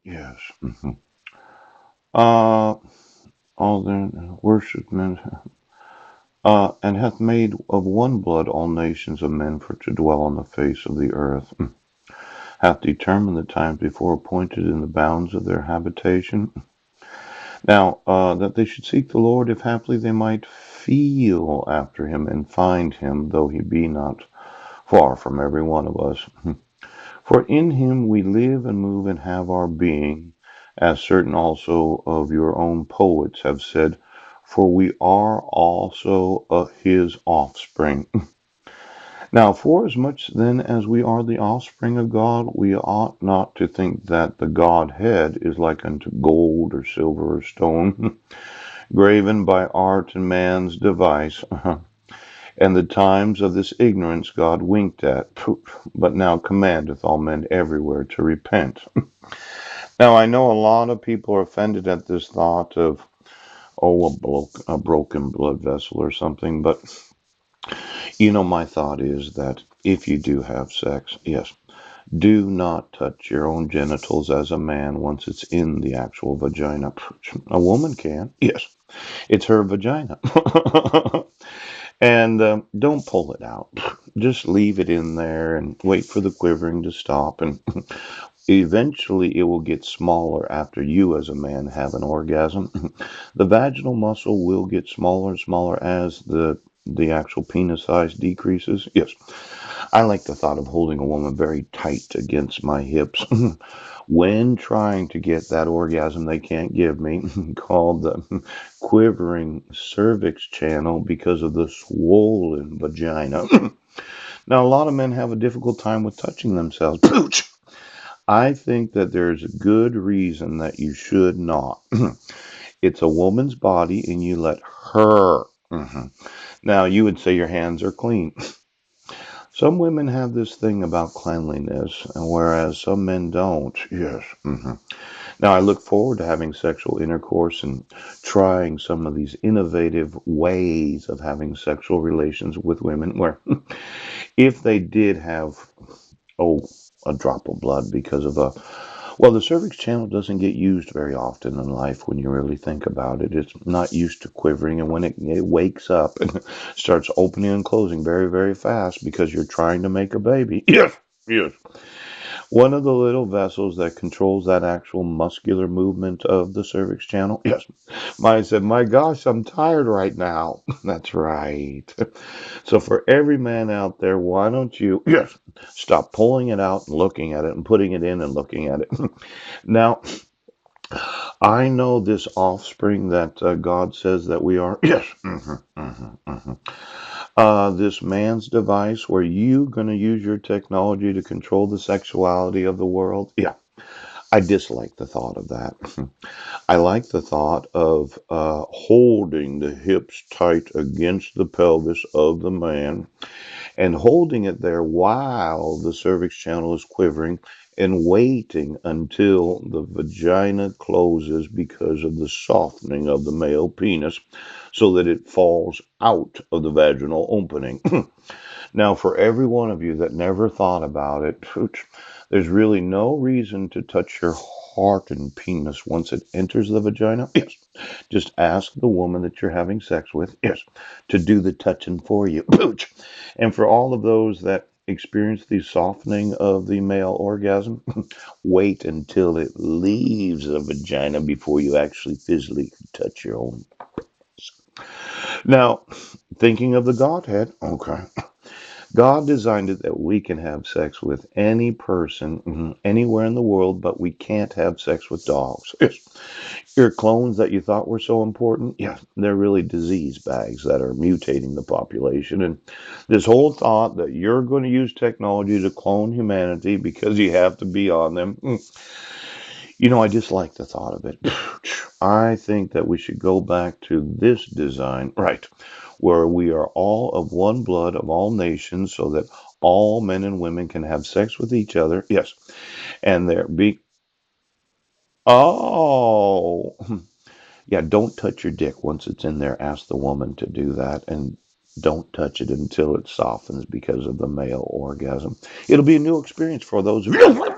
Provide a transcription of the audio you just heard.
Yes. Uh, all the worshipmen, and hath made of one blood all nations of men for to dwell on the face of the earth, hath determined the times before appointed in the bounds of their habitation. Now, that they should seek the Lord, if haply they might feel after him and find him, though he be not far from every one of us. For in him we live and move and have our being, as certain also of your own poets have said, for we are also his offspring. Now, forasmuch then as we are the offspring of God, we ought not to think that the Godhead is like unto gold or silver or stone, graven by art and man's device. And the times of this ignorance God winked at, but now commandeth all men everywhere to repent. Now, I know a lot of people are offended at this thought of, oh, a broken blood vessel or something, but my thought is that if you do have sex, yes, do not touch your own genitals as a man once it's in the actual vagina. A woman can, yes, it's her vagina. And don't pull it out. Just leave it in there and wait for the quivering to stop. And eventually it will get smaller after you, as a man, have an orgasm. The vaginal muscle will get smaller and smaller as the actual penis size decreases. Yes, I like the thought of holding a woman very tight against my hips when trying to get that orgasm they can't give me, called the quivering cervix channel because of the swollen vagina. Now, a lot of men have a difficult time with touching themselves. Pooch! I think that there's a good reason that you should not. It's a woman's body and you let her. Now, you would say your hands are clean. Some women have this thing about cleanliness, and whereas some men don't. Yes. Now, I look forward to having sexual intercourse and trying some of these innovative ways of having sexual relations with women where if they did have, oh, a drop of blood because of a, well, the cervix channel doesn't get used very often in life when you really think about it. It's not used to quivering, and when it wakes up and starts opening and closing very, very fast because you're trying to make a baby. Yes, yes. One of the little vessels that controls that actual muscular movement of the cervix channel. Yes. Mine said, my gosh, I'm tired right now. That's right. So for every man out there, why don't you, yes, stop pulling it out and looking at it and putting it in and looking at it. Now, I know this offspring that God says that we are. Yes. This man's device where you going to use your technology to control the sexuality of the world. Yeah. I dislike the thought of that. I like the thought of holding the hips tight against the pelvis of the man and holding it there while the cervix channel is quivering and waiting until the vagina closes because of the softening of the male penis so that it falls out of the vaginal opening. Now, for every one of you that never thought about it, there's really no reason to touch your heart and penis once it enters the vagina. Yes. Just ask the woman that you're having sex with, yes, to do the touching for you. And for all of those that experience the softening of the male orgasm, wait until it leaves the vagina before you actually physically touch your own. Now, thinking of the Godhead, okay. God designed it that we can have sex with any person anywhere in the world, but we can't have sex with dogs. Yes. Your clones that you thought were so important, yeah, they're really disease bags that are mutating the population. And this whole thought that you're going to use technology to clone humanity because you have to be on them, I dislike the thought of it. I think that we should go back to this design, right, where we are all of one blood of all nations so that all men and women can have sex with each other. Yes. And there be, oh, yeah, don't touch your dick once it's in there. Ask the woman to do that. And don't touch it until it softens because of the male orgasm. It'll be a new experience for those of you.